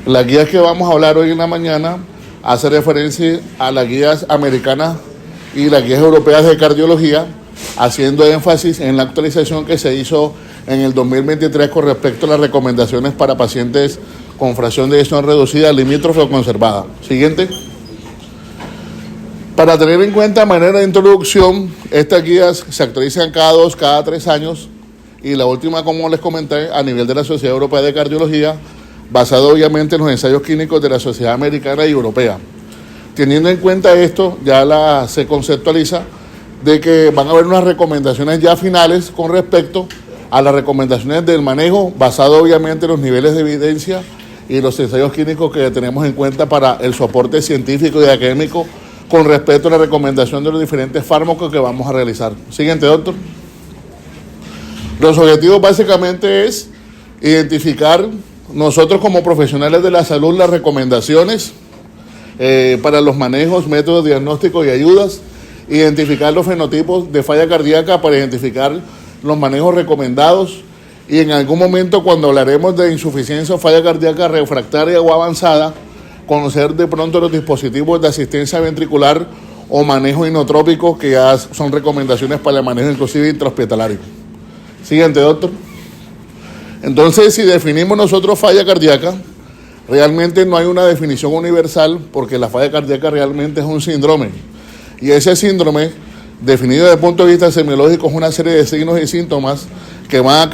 Las guías que vamos a hablar hoy en la mañana hace referencia a las guías americanas y las guías europeas de cardiología, haciendo énfasis en la actualización que se hizo en el 2023 con respecto a las recomendaciones para pacientes con fracción de eyección reducida, limítrofe o conservada. Siguiente. Para tener en cuenta, de manera de introducción, estas guías se actualizan cada 2, cada 3 años, y la última, como les comenté, a nivel de la Sociedad Europea de Cardiología, basado obviamente en los ensayos clínicos de la Sociedad Americana y Europea. Teniendo en cuenta esto, ya se conceptualiza de que van a haber unas recomendaciones ya finales con respecto a las recomendaciones del manejo, basado obviamente en los niveles de evidencia y los ensayos clínicos que tenemos en cuenta para el soporte científico y académico con respecto a la recomendación de los diferentes fármacos que vamos a realizar. Siguiente, doctor. Los objetivos básicamente es identificar nosotros como profesionales de la salud las recomendaciones para los manejos, métodos diagnósticos y ayudas, identificar los fenotipos de falla cardíaca para identificar los manejos recomendados, y en algún momento cuando hablaremos de insuficiencia o falla cardíaca refractaria o avanzada, conocer de pronto los dispositivos de asistencia ventricular o manejo inotrópico, que ya son recomendaciones para el manejo inclusive intrahospitalario. Siguiente, doctor. Entonces, si definimos nosotros falla cardíaca, realmente no hay una definición universal, porque la falla cardíaca realmente es un síndrome. Y ese síndrome, definido desde el punto de vista semiológico, es una serie de signos y síntomas que van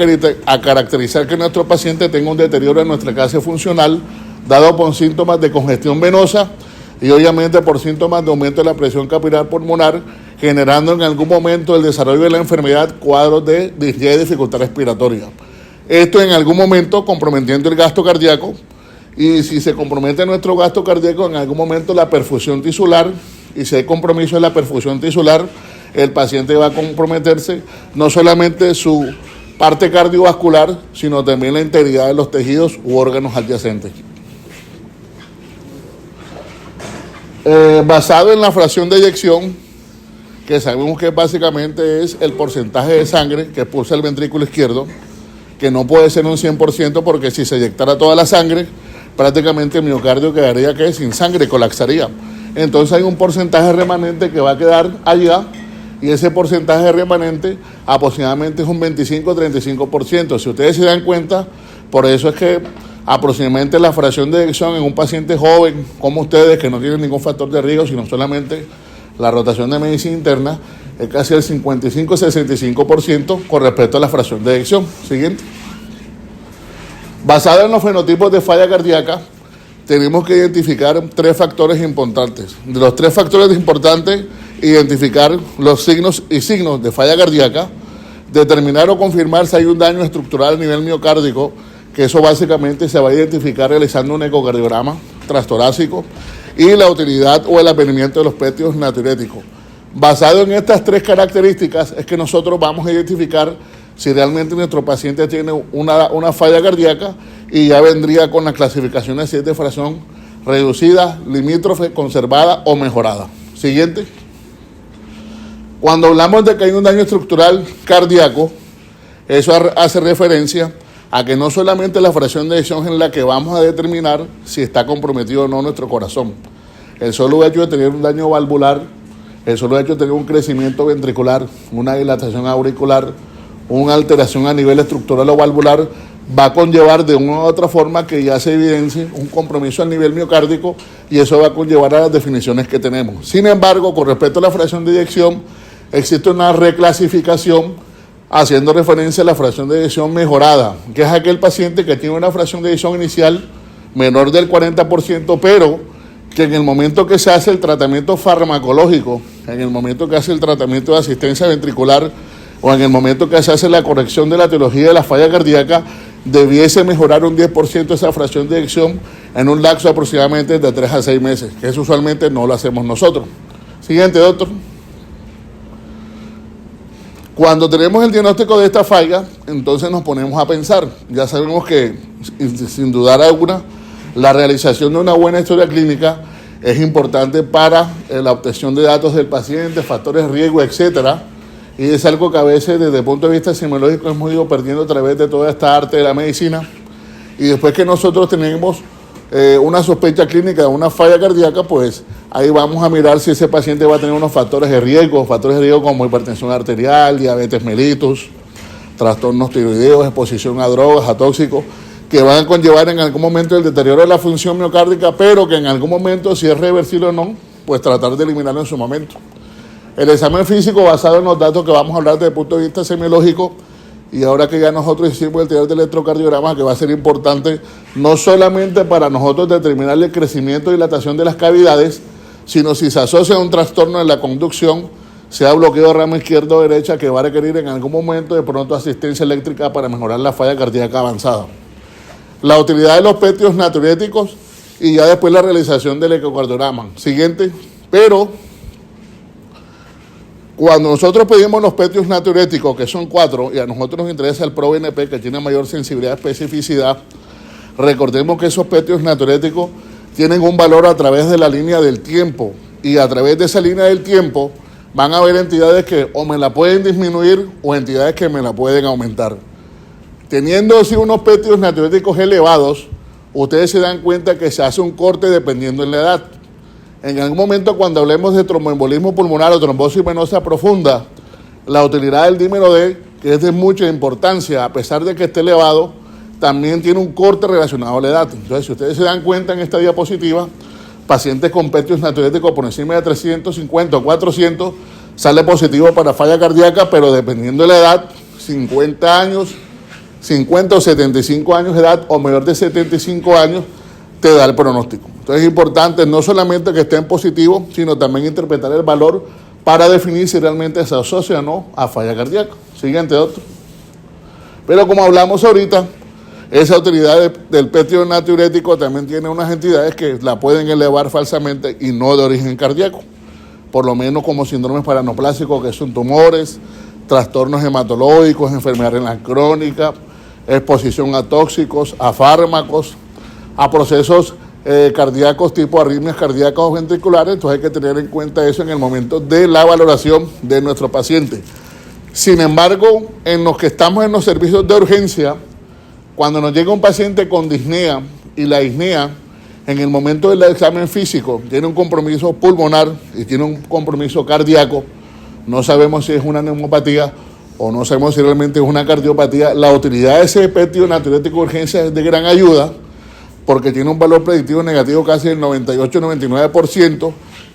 a caracterizar que nuestro paciente tenga un deterioro en nuestra clase funcional, dado por síntomas de congestión venosa y obviamente por síntomas de aumento de la presión capilar pulmonar, generando en algún momento el desarrollo de la enfermedad cuadros de disnea y dificultad respiratoria. Esto en algún momento comprometiendo el gasto cardíaco, y si se compromete nuestro gasto cardíaco, en algún momento la perfusión tisular, y si hay compromiso en la perfusión tisular, el paciente va a comprometerse no solamente su parte cardiovascular, sino también la integridad de los tejidos u órganos adyacentes. Basado en la fracción de eyección, que sabemos que básicamente es el porcentaje de sangre que expulsa el ventrículo izquierdo, que no puede ser un 100%, porque si se eyectara toda la sangre, prácticamente el miocardio quedaría sin sangre, colapsaría. Entonces hay un porcentaje remanente que va a quedar allá, y ese porcentaje remanente aproximadamente es un 25-35%. Si ustedes se dan cuenta, por eso es que aproximadamente la fracción de eyección en un paciente joven como ustedes, que no tienen ningún factor de riesgo, sino solamente la rotación de medicina interna, es casi el 55-65% con respecto a la fracción de eyección. Siguiente. Basado en los fenotipos de falla cardíaca, tenemos que identificar 3 factores importantes. De los 3 factores importantes, identificar los signos de falla cardíaca, determinar o confirmar si hay un daño estructural a nivel miocárdico, que eso básicamente se va a identificar realizando un ecocardiograma transtorácico, y la utilidad o el advenimiento de los péptidos natriuréticos. Basado en estas 3 características es que nosotros vamos a identificar si realmente nuestro paciente tiene una falla cardíaca, y ya vendría con las clasificaciones si es de fracción reducida, limítrofe, conservada o mejorada. Siguiente. Cuando hablamos de que hay un daño estructural cardíaco, eso hace referencia a que no solamente la fracción de eyección es la que vamos a determinar si está comprometido o no nuestro corazón. El solo hecho de tener un daño valvular, el solo hecho de tener un crecimiento ventricular, una dilatación auricular, una alteración a nivel estructural o valvular, va a conllevar de una u otra forma que ya se evidencie un compromiso a nivel miocárdico, y eso va a conllevar a las definiciones que tenemos. Sin embargo, con respecto a la fracción de eyección, existe una reclasificación haciendo referencia a la fracción de eyección mejorada, que es aquel paciente que tiene una fracción de eyección inicial menor del 40%, pero que en el momento que se hace el tratamiento farmacológico, en el momento que hace el tratamiento de asistencia ventricular, o en el momento que se hace la corrección de la etiología de la falla cardíaca, debiese mejorar un 10% esa fracción de eyección en un lapso aproximadamente de 3 a 6 meses, que eso usualmente no lo hacemos nosotros. Siguiente, doctor. Cuando tenemos el diagnóstico de esta falla, entonces nos ponemos a pensar. Ya sabemos que, sin dudar alguna, la realización de una buena historia clínica es importante para la obtención de datos del paciente, factores de riesgo, etcétera. Y es algo que a veces, desde el punto de vista semiológico, hemos ido perdiendo a través de toda esta arte de la medicina. Y después que nosotros tenemos una sospecha clínica de una falla cardíaca, pues ahí vamos a mirar si ese paciente va a tener unos factores de riesgo como hipertensión arterial, diabetes mellitus, trastornos tiroideos, exposición a drogas, a tóxicos, que van a conllevar en algún momento el deterioro de la función miocárdica, pero que en algún momento, si es reversible o no, pues tratar de eliminarlo en su momento. El examen físico, basado en los datos que vamos a hablar desde el punto de vista semiológico, y ahora que ya nosotros hicimos el taller de electrocardiograma, que va a ser importante no solamente para nosotros determinar el crecimiento y dilatación de las cavidades, sino si se asocia a un trastorno en la conducción, sea bloqueo de rama izquierda o derecha, que va a requerir en algún momento de pronto asistencia eléctrica para mejorar la falla cardíaca avanzada. La utilidad de los PETios natriuréticos y ya después la realización del ecocardiograma. Siguiente, pero cuando nosotros pedimos los PETios natriuréticos, que son 4, y a nosotros nos interesa el ProBNP, que tiene mayor sensibilidad y especificidad, recordemos que esos PETios natriuréticos tienen un valor a través de la línea del tiempo, y a través de esa línea del tiempo van a haber entidades que o me la pueden disminuir o entidades que me la pueden aumentar. Teniendo así unos PETios natriuréticos elevados, ustedes se dan cuenta que se hace un corte dependiendo de la edad. En algún momento, cuando hablemos de tromboembolismo pulmonar o trombosis venosa profunda, la utilidad del dímero D, que es de mucha importancia, a pesar de que esté elevado, también tiene un corte relacionado a la edad. Entonces, si ustedes se dan cuenta en esta diapositiva, pacientes con PETios natriuréticos por encima de 350 o 400, sale positivo para falla cardíaca, pero dependiendo de la edad, 50 años, 50 o 75 años de edad o mayor de 75 años, te da el pronóstico. Entonces es importante no solamente que estén positivos, sino también interpretar el valor para definir si realmente se asocia o no a falla cardíaca. Siguiente, doctor. Pero como hablamos ahorita, esa utilidad del PETio natriurético también tiene unas entidades que la pueden elevar falsamente y no de origen cardíaco, por lo menos como síndromes paraneoplásicos, que son tumores, trastornos hematológicos, enfermedad renal crónica, exposición a tóxicos, a fármacos, a procesos cardíacos tipo arritmias cardíacas o ventriculares. Entonces hay que tener en cuenta eso en el momento de la valoración de nuestro paciente. Sin embargo, en los que estamos en los servicios de urgencia, cuando nos llega un paciente con disnea y la disnea en el momento del examen físico tiene un compromiso pulmonar y tiene un compromiso cardíaco, no sabemos si es una neumopatía o no sabemos si realmente es una cardiopatía, la utilidad de ese PETio natriurético de urgencia es de gran ayuda, porque tiene un valor predictivo negativo casi del 98-99%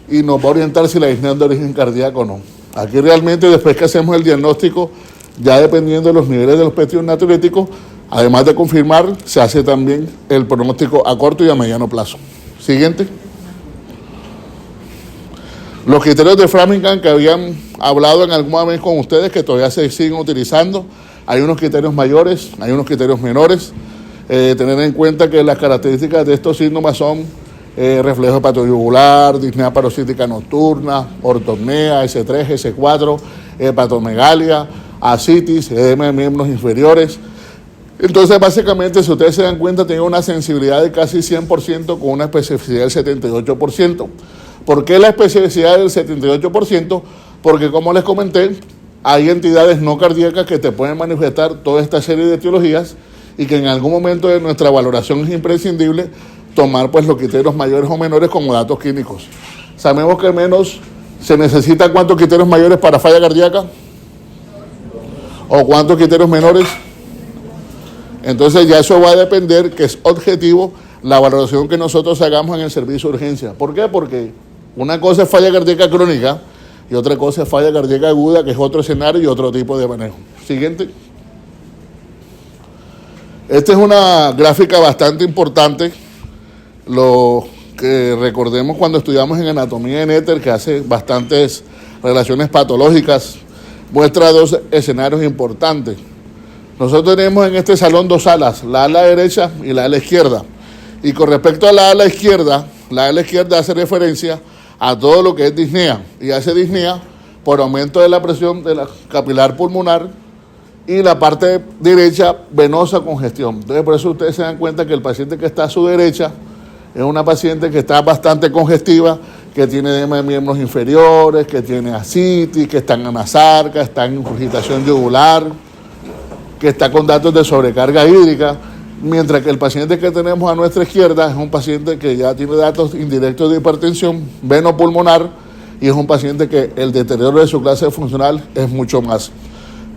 y nos va a orientar si la disnea es de origen cardíaco o no. Aquí realmente, después que hacemos el diagnóstico, ya dependiendo de los niveles de los PETios natriuréticos, además de confirmar, se hace también el pronóstico a corto y a mediano plazo. Siguiente. Los criterios de Framingham que habían hablado en algún momento con ustedes, que todavía se siguen utilizando, hay unos criterios mayores, hay unos criterios menores. Tener en cuenta que las características de estos síntomas son reflejo hepatoyugular, disnea paroxística nocturna, ortopnea, S3, S4, hepatomegalia, ascitis, edema de miembros inferiores. Entonces, básicamente, si ustedes se dan cuenta, tiene una sensibilidad de casi 100% con una especificidad del 78%. ¿Por qué la especificidad del 78%? Porque, como les comenté, hay entidades no cardíacas que te pueden manifestar toda esta serie de etiologías y que en algún momento de nuestra valoración es imprescindible tomar pues los criterios mayores o menores como datos clínicos. Sabemos que al menos se necesita cuántos criterios mayores para falla cardíaca o cuántos criterios menores. Entonces ya eso va a depender, que es objetivo, la valoración que nosotros hagamos en el servicio de urgencia. ¿Por qué? Porque una cosa es falla cardíaca crónica y otra cosa es falla cardíaca aguda, que es otro escenario y otro tipo de manejo. Siguiente. Esta es una gráfica bastante importante, lo que recordemos cuando estudiamos en anatomía de Netter, que hace bastantes relaciones patológicas, muestra dos escenarios importantes. Nosotros tenemos en este salón dos alas, la ala derecha y la ala izquierda. Y con respecto a la ala izquierda hace referencia a todo lo que es disnea, y hace disnea por aumento de la presión de la capilar pulmonar, y la parte derecha, venosa congestión. Entonces, por eso ustedes se dan cuenta que el paciente que está a su derecha es una paciente que está bastante congestiva, que tiene edema de miembros inferiores, que tiene ascitis, que está en anasarca, está en ingurgitación yugular, que está con datos de sobrecarga hídrica. mientras que el paciente que tenemos a nuestra izquierda es un paciente que ya tiene datos indirectos de hipertensión venopulmonar y es un paciente que el deterioro de su clase funcional es mucho más.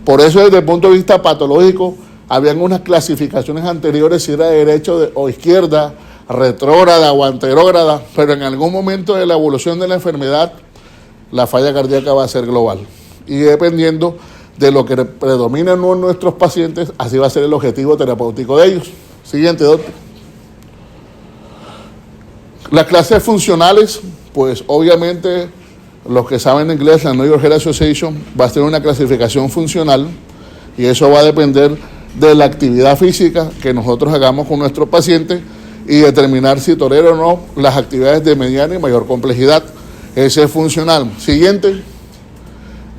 Por eso, desde el punto de vista patológico, habían unas clasificaciones anteriores si era derecho o izquierda, retrógrada o anterógrada, pero en algún momento de la evolución de la enfermedad, la falla cardíaca va a ser global. Y dependiendo de lo que predomina en nuestros pacientes, así va a ser el objetivo terapéutico de ellos. Siguiente, doctor. Las clases funcionales, pues obviamente los que saben inglés, la New York Heart Association va a tener una clasificación funcional y eso va a depender de la actividad física que nosotros hagamos con nuestros pacientes y determinar si tolera o no las actividades de mediana y mayor complejidad. Ese es funcional. Siguiente.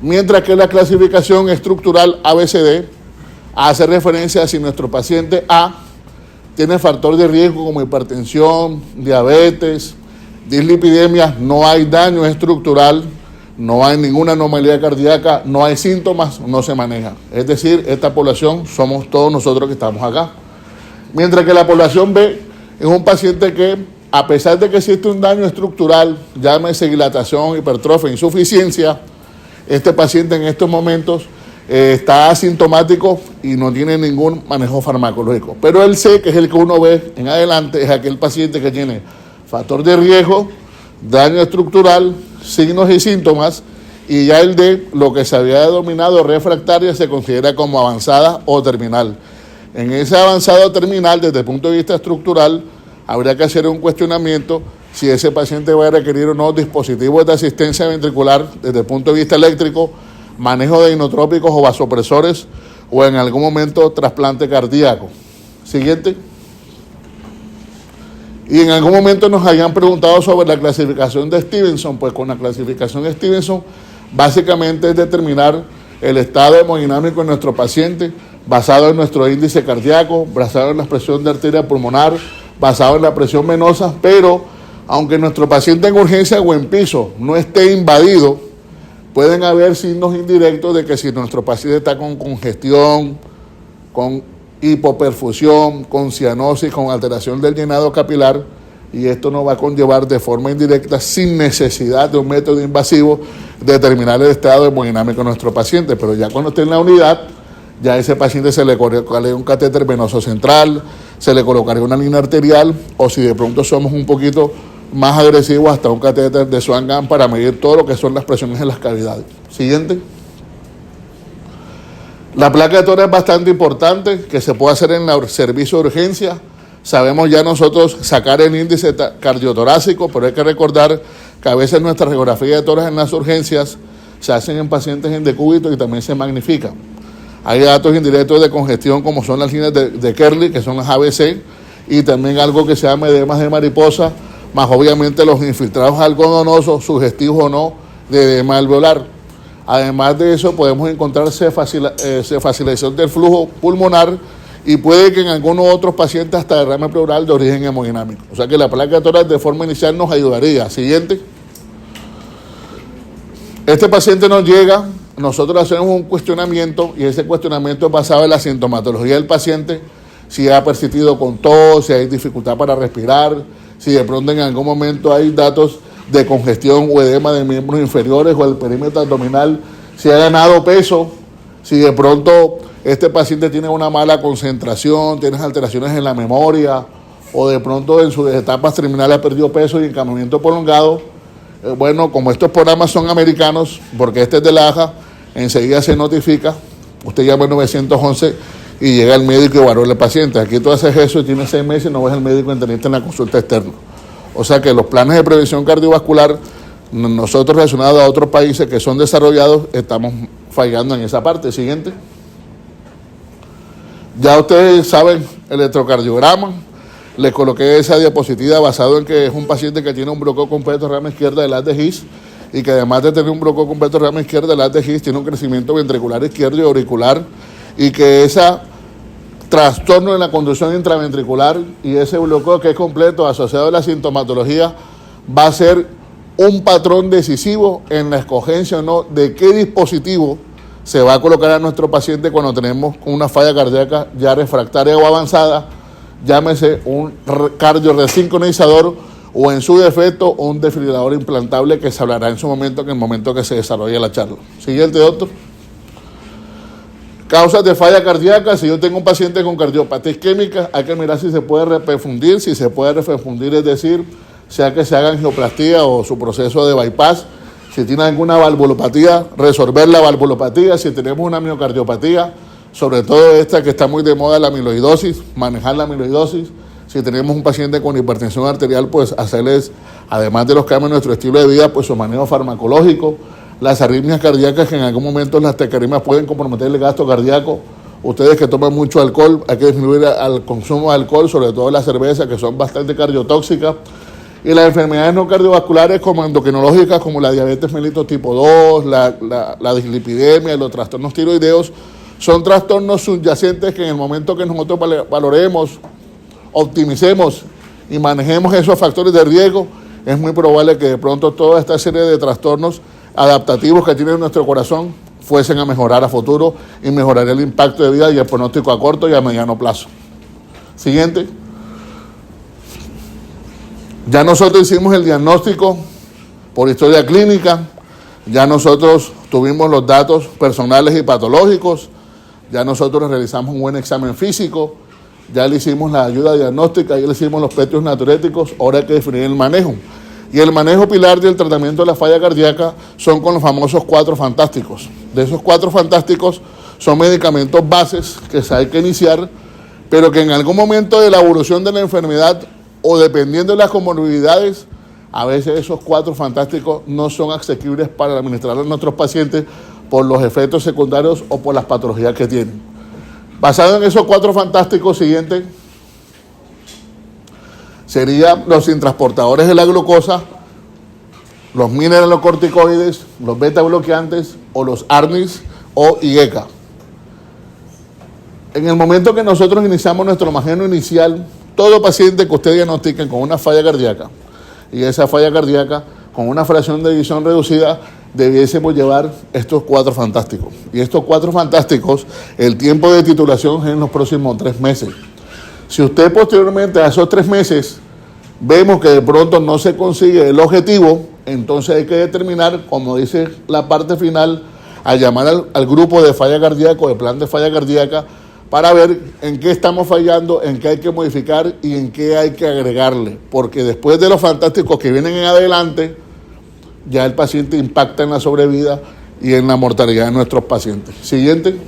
Mientras que la clasificación estructural ABCD hace referencia a si nuestro paciente A tiene factor de riesgo como hipertensión, diabetes, dislipidemia, no hay daño estructural, no hay ninguna anomalía cardíaca, no hay síntomas, no se maneja. Es decir, esta población somos todos nosotros que estamos acá. Mientras que la población B es un paciente que, a pesar de que existe un daño estructural, llámese dilatación, hipertrofia, insuficiencia, este paciente en estos momentos está asintomático y no tiene ningún manejo farmacológico. Pero el C, que es el que uno ve en adelante, es aquel paciente que tiene factor de riesgo, daño estructural, signos y síntomas, y ya el D, lo que se había denominado refractaria, se considera como avanzada o terminal. En ese avanzado o terminal, desde el punto de vista estructural, habría que hacer un cuestionamiento si ese paciente va a requerir o no dispositivos de asistencia ventricular desde el punto de vista eléctrico, manejo de inotrópicos o vasopresores o en algún momento trasplante cardíaco. Siguiente. Y en algún momento nos habían preguntado sobre la clasificación de Stevenson. Pues con la clasificación de Stevenson básicamente es determinar el estado hemodinámico de nuestro paciente basado en nuestro índice cardíaco, basado en la presión de arteria pulmonar, basado en la presión venosa, pero aunque nuestro paciente en urgencia o en piso no esté invadido, pueden haber signos indirectos de que si nuestro paciente está con congestión, con hipoperfusión, con cianosis, con alteración del llenado capilar, y esto nos va a conllevar de forma indirecta, sin necesidad de un método invasivo, determinar el estado hemodinámico de nuestro paciente. Pero ya cuando esté en la unidad, ya a ese paciente se le colocaría un catéter venoso central, se le colocaría una línea arterial, o si de pronto somos un poquito más agresivos, hasta un catéter de Swan-Ganz para medir todo lo que son las presiones en las cavidades. Siguiente. La placa de tórax es bastante importante, que se puede hacer en el servicio de urgencia. Sabemos ya nosotros sacar el índice cardiotorácico, pero hay que recordar que a veces nuestra radiografía de tórax en las urgencias se hacen en pacientes en decúbito y también se magnifican. Hay datos indirectos de congestión como son las líneas de Kerley, que son las ABC, y también algo que se llama edemas de mariposa, más obviamente los infiltrados algodonosos, sugestivos o no, de edema alveolar. Además de eso, podemos encontrar cefacilización del flujo pulmonar y puede que en algunos otros pacientes hasta derrame pleural de origen hemodinámico. O sea que la placa de tórax de forma inicial nos ayudaría. Siguiente. Este paciente nos llega, nosotros hacemos un cuestionamiento y ese cuestionamiento es basado en la sintomatología del paciente, si ha persistido con tos, si hay dificultad para respirar, si de pronto en algún momento hay datos de congestión o edema de miembros inferiores o el perímetro abdominal, si ha ganado peso, si de pronto este paciente tiene una mala concentración, tiene alteraciones en la memoria o de pronto en sus etapas terminales ha perdido peso y encamamiento prolongado. Bueno, como estos programas son americanos, porque este es de la AJA, enseguida se notifica, usted llama al 911 y llega el médico y evalúa al paciente. Aquí tú haces eso y tienes 6 meses y no ves al médico internista en la consulta externa. O sea que los planes de prevención cardiovascular, nosotros relacionados a otros países que son desarrollados, estamos fallando en esa parte. Siguiente. Ya ustedes saben el electrocardiograma. Les coloqué esa diapositiva basado en que es un paciente que tiene un bloqueo completo de rama izquierda del haz de His y que además de tener un bloqueo completo de rama izquierda del haz de His tiene un crecimiento ventricular izquierdo y auricular, y que ese trastorno en la conducción intraventricular y ese bloqueo que es completo asociado a la sintomatología va a ser un patrón decisivo en la escogencia o no de qué dispositivo se va a colocar a nuestro paciente cuando tenemos una falla cardíaca ya refractaria o avanzada, llámese un cardioresincronizador o en su defecto un desfibrilador implantable, que se hablará en su momento, en el momento que se desarrolle la charla. Siguiente, doctor. Causas de falla cardíaca. Si yo tengo un paciente con cardiopatía isquémica, hay que mirar si se puede reperfundir. Si se puede reperfundir, es decir, sea que se haga angioplastía o su proceso de bypass. Si tiene alguna valvulopatía, resolver la valvulopatía. Si tenemos una miocardiopatía, sobre todo esta que está muy de moda, la amiloidosis, manejar la amiloidosis. Si tenemos un paciente con hipertensión arterial, pues hacerles, además de los cambios en nuestro estilo de vida, pues su manejo farmacológico. Las arritmias cardíacas, que en algún momento las taquiarritmias pueden comprometer el gasto cardíaco. Ustedes que toman mucho alcohol, hay que disminuir el consumo de alcohol, sobre todo la cerveza, que son bastante cardiotóxicas. Y las enfermedades no cardiovasculares como endocrinológicas, como la diabetes mellitus tipo 2, la dislipidemia, los trastornos tiroideos, son trastornos subyacentes que en el momento que nosotros valoremos, optimicemos y manejemos esos factores de riesgo, es muy probable que de pronto toda esta serie de trastornos adaptativos que tiene nuestro corazón fuesen a mejorar a futuro y mejorar el impacto de vida y el pronóstico a corto y a mediano plazo. Siguiente. Ya nosotros hicimos el diagnóstico por historia clínica, ya nosotros tuvimos los datos personales y patológicos, ya nosotros realizamos un buen examen físico, ya le hicimos la ayuda diagnóstica, ya le hicimos los petios natriuréticos, ahora hay que definir el manejo. Y el manejo pilar del tratamiento de la falla cardíaca son con los famosos 4 fantásticos. De esos 4 fantásticos son medicamentos bases que se hay que iniciar, pero que en algún momento de la evolución de la enfermedad o dependiendo de las comorbilidades, a veces esos 4 fantásticos no son asequibles para administrar a nuestros pacientes por los efectos secundarios o por las patologías que tienen. Basado en esos 4 fantásticos, siguiente, serían los intransportadores de la glucosa, los mineralocorticoides, los beta bloqueantes o los ARNIs o IGECA. En el momento que nosotros iniciamos nuestro manejo inicial, todo paciente que ustedes diagnostiquen con una falla cardíaca y esa falla cardíaca con una fracción de eyección reducida, debiésemos llevar estos 4 fantásticos. Y estos 4 fantásticos, el tiempo de titulación es en los próximos 3 meses. Si usted posteriormente a esos 3 meses vemos que de pronto no se consigue el objetivo, entonces hay que determinar, como dice la parte final, a llamar al grupo de falla cardíaca o de plan de falla cardíaca para ver en qué estamos fallando, en qué hay que modificar y en qué hay que agregarle. Porque después de los fantásticos que vienen en adelante, ya el paciente impacta en la sobrevida y en la mortalidad de nuestros pacientes. Siguiente.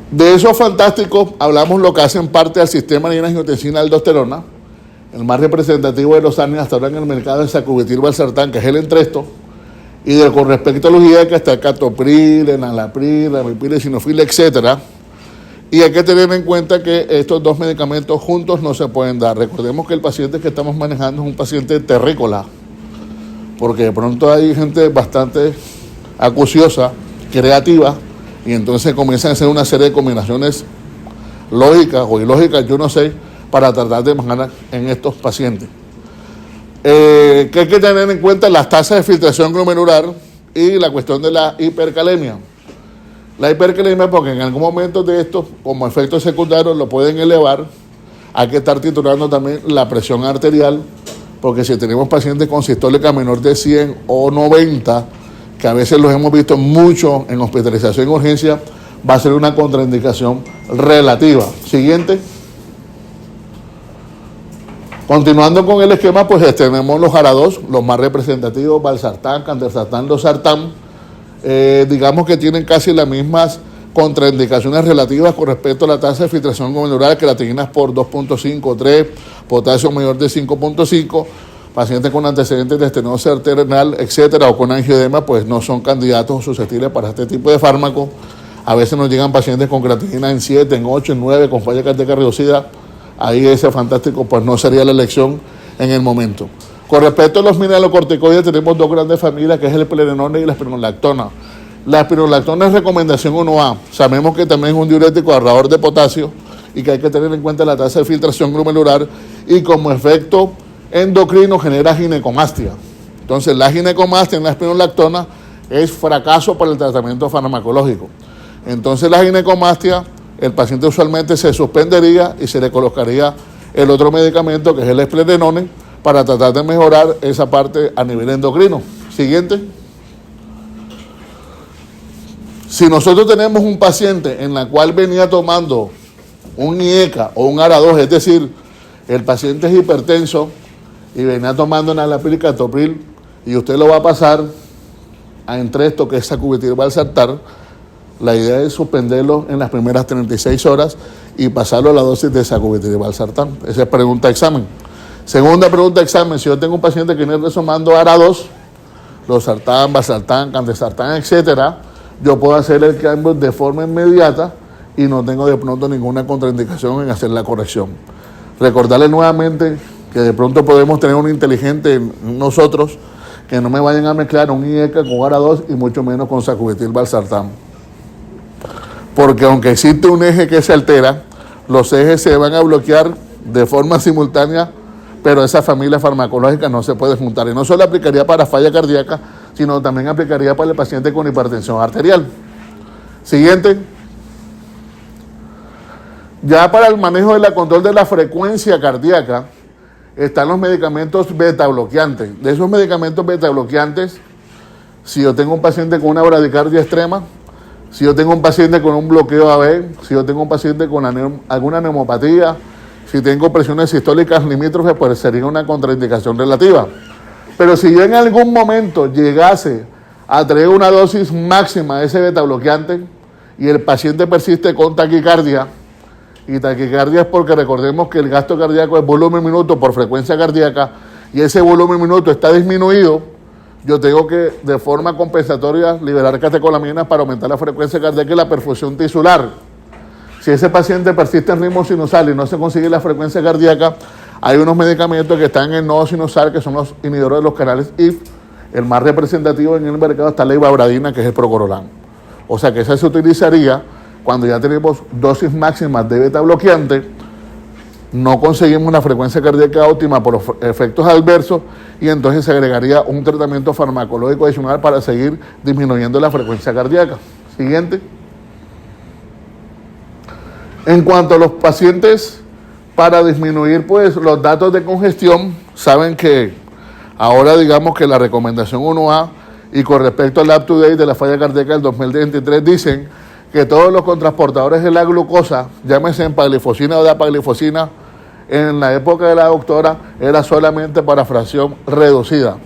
De esos fantásticos hablamos lo que hacen parte del sistema de angiotensina-aldosterona. El más representativo de los ARNI hasta ahora en el mercado es sacubitril/valsartán, que es el entresto. Y con respecto a los IGECA está el captopril, enalapril, ramipril, eosinofil, etc. Y hay que tener en cuenta que estos 2 medicamentos juntos no se pueden dar. Recordemos que el paciente que estamos manejando es un paciente terrícola, porque de pronto hay gente bastante acuciosa, creativa, y entonces comienzan a hacer una serie de combinaciones lógicas o ilógicas, yo no sé, para tratar de manejar en estos pacientes. Que hay que tener en cuenta las tasas de filtración glomerular y la cuestión de la hipercalemia. La hipercalemia, porque en algún momento de esto, como efectos secundarios, lo pueden elevar. Hay que estar titulando también la presión arterial, porque si tenemos pacientes con sistólica menor de 100 o 90, que a veces los hemos visto mucho en hospitalización en urgencia, va a ser una contraindicación relativa. Siguiente. Continuando con el esquema, pues tenemos los ARA2, los más representativos, valsartán, candesartán, losartán, digamos que tienen casi las mismas contraindicaciones relativas con respecto a la tasa de filtración glomerular, creatininas por 2.5, 3, potasio mayor de 5.5, pacientes con antecedentes de estenosis arterial, etcétera, o con angioedema, pues no son candidatos susceptibles para este tipo de fármaco. A veces nos llegan pacientes con creatinina en 7, en 8, en 9, con falla cardíaca reducida. Ahí ese fantástico pues no sería la elección en el momento. Con respecto a los mineralocorticoides, tenemos 2 grandes familias, que es el plerenona y la espironolactona. La espironolactona es recomendación 1A. Sabemos que también es un diurético ahorrador de potasio y que hay que tener en cuenta la tasa de filtración glomerular, y como efecto endocrino genera ginecomastia. Entonces la ginecomastia en la espironolactona es fracaso para el tratamiento farmacológico. Entonces la ginecomastia el paciente usualmente se suspendería y se le colocaría el otro medicamento, que es el esplerenone, para tratar de mejorar esa parte a nivel endocrino. Siguiente. Si nosotros tenemos un paciente en la cual venía tomando un IECA o un ARA2, es decir, el paciente es hipertenso y venía tomando enalapril, captopril, y usted lo va a pasar a Entresto, que es sacubitril/valsartán, la idea es suspenderlo en las primeras 36 horas y pasarlo a la dosis de sacubitril/valsartán. Esa es pregunta de examen. Segunda pregunta de examen: si yo tengo un paciente que viene tomando ARA2, losartán, valsartán, candesartán, etcétera, yo puedo hacer el cambio de forma inmediata y no tengo de pronto ninguna contraindicación en hacer la corrección. Recordarles nuevamente que de pronto podemos tener un inteligente en nosotros, que no me vayan a mezclar un IECA con ARA2 y mucho menos con sacubitril/valsartán. Porque aunque existe un eje que se altera, los ejes se van a bloquear de forma simultánea, pero esa familia farmacológica no se puede juntar. Y no solo aplicaría para falla cardíaca, sino también aplicaría para el paciente con hipertensión arterial. Siguiente. Ya para el manejo de la control de la frecuencia cardíaca están los medicamentos beta bloqueantes. De esos medicamentos beta bloqueantes, si yo tengo un paciente con una bradicardia extrema, si yo tengo un paciente con un bloqueo AV, si yo tengo un paciente con alguna neumopatía, si tengo presiones sistólicas limítrofes, pues sería una contraindicación relativa. Pero si yo en algún momento llegase a traer una dosis máxima de ese beta bloqueante y el paciente persiste con taquicardia, y taquicardia es porque recordemos que el gasto cardíaco es volumen minuto por frecuencia cardíaca, y ese volumen minuto está disminuido, yo tengo que de forma compensatoria liberar catecolaminas para aumentar la frecuencia cardíaca y la perfusión tisular. Si ese paciente persiste en ritmo sinusal y no se consigue la frecuencia cardíaca, hay unos medicamentos que están en nodo sinusal, que son los inhibidores de los canales IF. El más representativo en el mercado está la ibabradina, que es el procorolán. O sea que esa se utilizaría cuando ya tenemos dosis máximas de beta bloqueante, no conseguimos una frecuencia cardíaca óptima por los efectos adversos, y entonces se agregaría un tratamiento farmacológico adicional para seguir disminuyendo la frecuencia cardíaca. Siguiente. En cuanto a los pacientes, para disminuir pues los datos de congestión, saben que ahora digamos que la recomendación 1A y con respecto al up-to-date de la falla cardíaca del 2023 dicen que todos los cotransportadores de la glucosa, llámese empaglifosina o dapaglifosina, en la época de la doctora era solamente para fracción reducida.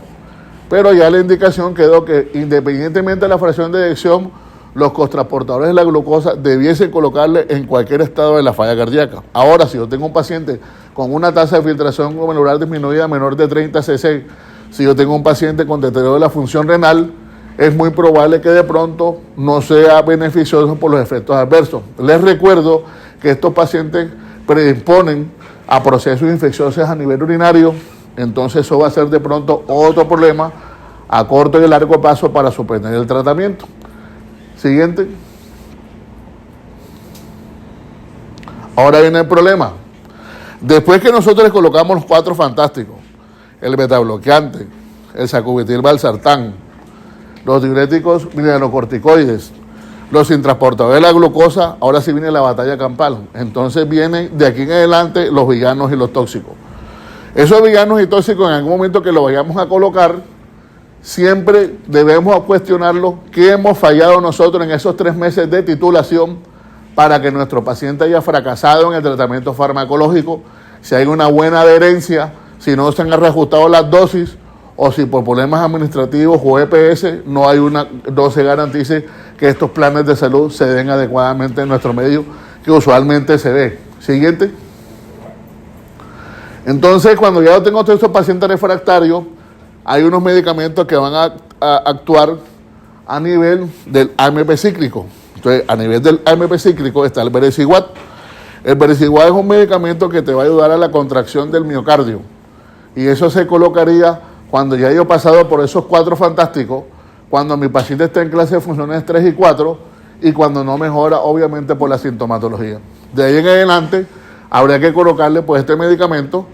Pero ya la indicación quedó que independientemente de la fracción de eyección, los cotransportadores de la glucosa debiesen colocarle en cualquier estado de la falla cardíaca. Ahora, si yo tengo un paciente con una tasa de filtración glomerular disminuida menor de 30 cc, si yo tengo un paciente con deterioro de la función renal, es muy probable que de pronto no sea beneficioso por los efectos adversos. Les recuerdo que estos pacientes predisponen a procesos infecciosos a nivel urinario, entonces eso va a ser de pronto otro problema a corto y largo plazo para suspender el tratamiento. Siguiente. Ahora viene el problema. Después que nosotros les colocamos los 4 fantásticos, el betabloqueante, el sacubitril/valsartán, los diuréticos mineralocorticoides, los intransportadores de la glucosa, ahora sí viene la batalla campal. Entonces vienen de aquí en adelante los villanos y los tóxicos. Esos villanos y tóxicos, en algún momento que los vayamos a colocar, siempre debemos cuestionarlo, qué hemos fallado nosotros en esos 3 meses de titulación para que nuestro paciente haya fracasado en el tratamiento farmacológico, si hay una buena adherencia, si no se han reajustado las dosis, o si por problemas administrativos o EPS no se garantice que estos planes de salud se den adecuadamente en nuestro medio, que usualmente se ve. Siguiente. Entonces, cuando ya tengo todos estos pacientes refractarios, hay unos medicamentos que van a actuar a nivel del AMP cíclico. Entonces, a nivel del AMP cíclico está el vericiguat. El vericiguat es un medicamento que te va a ayudar a la contracción del miocardio. Y eso se colocaría cuando ya yo he pasado por esos 4 fantásticos, cuando mi paciente está en clase de funciones 3 y 4, y cuando no mejora, obviamente, por la sintomatología. De ahí en adelante, habría que colocarle pues este medicamento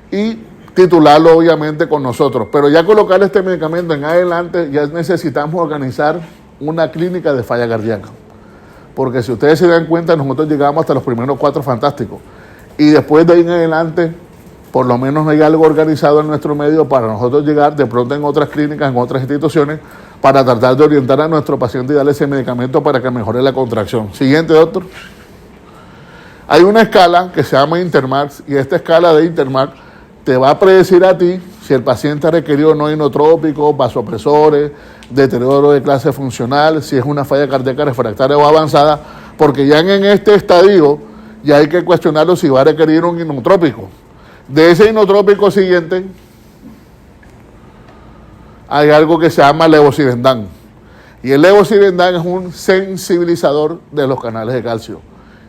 y titularlo obviamente con nosotros. Pero ya colocarle este medicamento en adelante, ya necesitamos organizar una clínica de falla cardíaca. porque si ustedes se dan cuenta, nosotros llegamos hasta los primeros 4 fantásticos. Y después de ahí en adelante, por lo menos hay algo organizado en nuestro medio para nosotros llegar de pronto en otras clínicas, en otras instituciones, para tratar de orientar a nuestro paciente y darle ese medicamento para que mejore la contracción. Siguiente, doctor. Hay una escala que se llama Intermax, y esta escala de Intermax te va a predecir a ti si el paciente ha requerido no inotrópicos, vasopresores, deterioro de clase funcional, si es una falla cardíaca refractaria o avanzada, porque ya en este estadio ya hay que cuestionarlo si va a requerir un inotrópico. De ese inotrópico siguiente hay algo que se llama levosimendan, y el levosimendan es un sensibilizador de los canales de calcio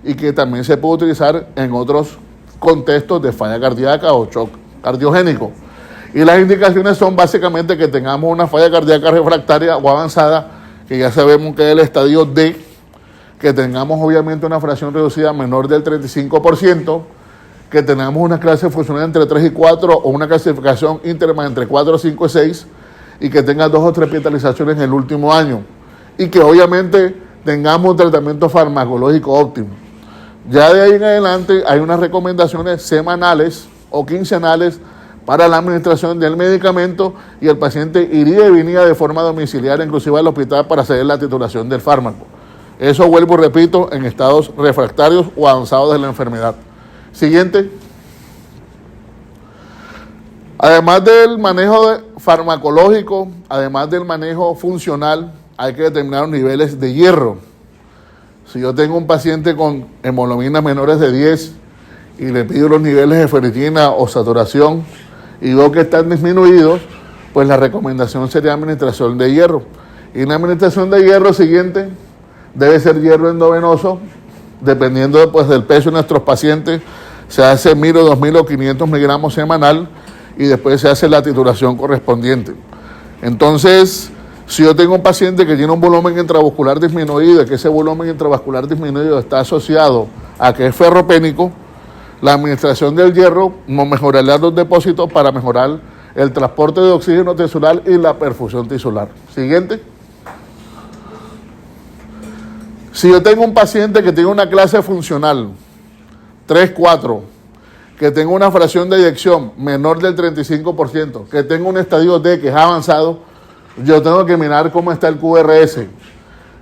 y que también se puede utilizar en otros contextos de falla cardíaca o shock cardiogénico. Y las indicaciones son básicamente que tengamos una falla cardíaca refractaria o avanzada, que ya sabemos que es el estadio D, que tengamos obviamente una fracción reducida menor del 35%, que tengamos una clase funcional entre 3 y 4 o una clasificación íntegra entre 4, 5 y 6, y que tenga 2 o 3 hospitalizaciones en el último año, y que obviamente tengamos un tratamiento farmacológico óptimo. Ya de ahí en adelante hay unas recomendaciones semanales o quincenales para la administración del medicamento, y el paciente iría y venía de forma domiciliaria, inclusive al hospital, para hacer la titulación del fármaco. Eso, vuelvo y repito, en estados refractarios o avanzados de la enfermedad. Siguiente. Además del manejo farmacológico, además del manejo funcional, hay que determinar los niveles de hierro. Si yo tengo un paciente con hemoglobinas menores de 10 y le pido los niveles de ferritina o saturación y veo que están disminuidos, pues la recomendación sería administración de hierro. Y la administración de hierro siguiente debe ser hierro endovenoso, dependiendo pues, del peso de nuestros pacientes. Se hace 1000 o 2000 o 500 miligramos semanal, y después se hace la titulación correspondiente. Entonces, si yo tengo un paciente que tiene un volumen intravascular disminuido, y que ese volumen intravascular disminuido está asociado a que es ferropénico, la administración del hierro nos mejorará los depósitos para mejorar el transporte de oxígeno tisular y la perfusión tisular. Siguiente. Si yo tengo un paciente que tiene una clase funcional 3-4, que tenga una fracción de eyección menor del 35%, que tenga un estadio D que es avanzado, yo tengo que mirar cómo está el QRS.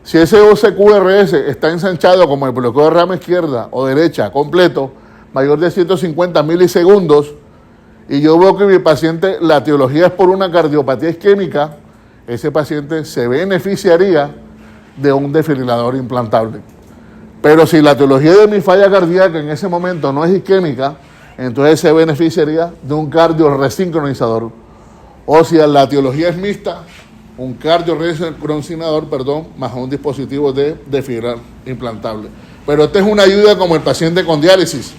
Si ese QRS está ensanchado como el bloqueo de rama izquierda o derecha completo, mayor de 150 milisegundos, y yo veo que mi paciente, la etiología es por una cardiopatía isquémica, ese paciente se beneficiaría de un desfibrilador implantable. Pero si la etiología de mi falla cardíaca en ese momento no es isquémica, entonces se beneficiaría de un cardioresincronizador. O si la etiología es mixta, un cardioresincronizador, más un dispositivo de desfibrilador implantable. Pero esta es una ayuda como el paciente con diálisis,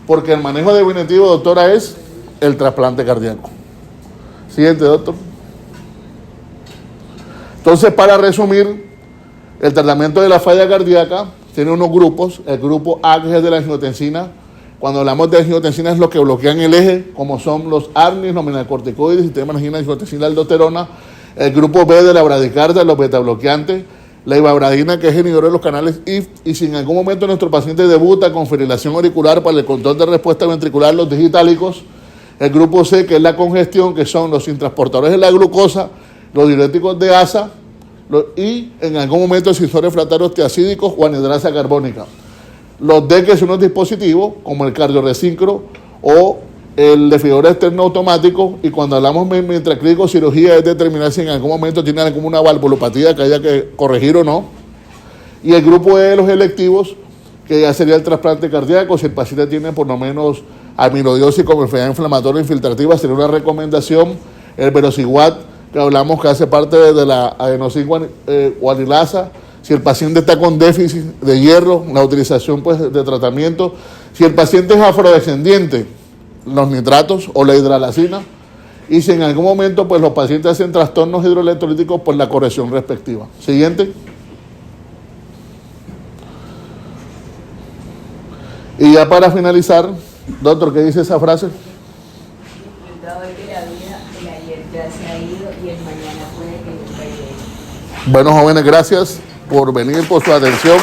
porque el manejo definitivo, doctora, es el trasplante cardíaco. Siguiente, doctor. Entonces, para resumir, el tratamiento de la falla cardíaca tiene unos grupos. El grupo A, que es de la angiotensina. Cuando hablamos de angiotensina es lo que bloquean el eje, como son los ARNIs, los mineralocorticoides, sistema de angiotensina, aldosterona. El grupo B de la bradicardia, los betabloqueantes. La ibabradina, que es inhibidor de los canales IF, y si en algún momento nuestro paciente debuta con fibrilación auricular para el control de respuesta ventricular, los digitálicos. El grupo C, que es la congestión, que son los intransportadores de la glucosa, los diuréticos de ASA, y en algún momento excisores refractarios tiacídicos o anhidrasa carbónica. Los D, que son unos dispositivos, como el cardioresincro o el desfibrilador externo automático, y cuando hablamos mientras clínico cirugía es determinar si en algún momento tiene alguna valvulopatía que haya que corregir o no. Y el grupo E de los electivos, que ya sería el trasplante cardíaco, si el paciente tiene por lo menos amiloidosis como enfermedad inflamatoria infiltrativa, sería una recomendación. El verosiguat, que hablamos que hace parte de la adenosine-guanilasa. Si el paciente está con déficit de hierro, la utilización pues, de tratamiento. Si el paciente es afrodescendiente, los nitratos o la hidralacina. Y si en algún momento pues, los pacientes hacen trastornos hidroelectrolíticos, pues la corrección respectiva. Siguiente. Y ya para finalizar, doctor, ¿qué dice esa frase? Bueno, jóvenes, gracias por venir, por su atención.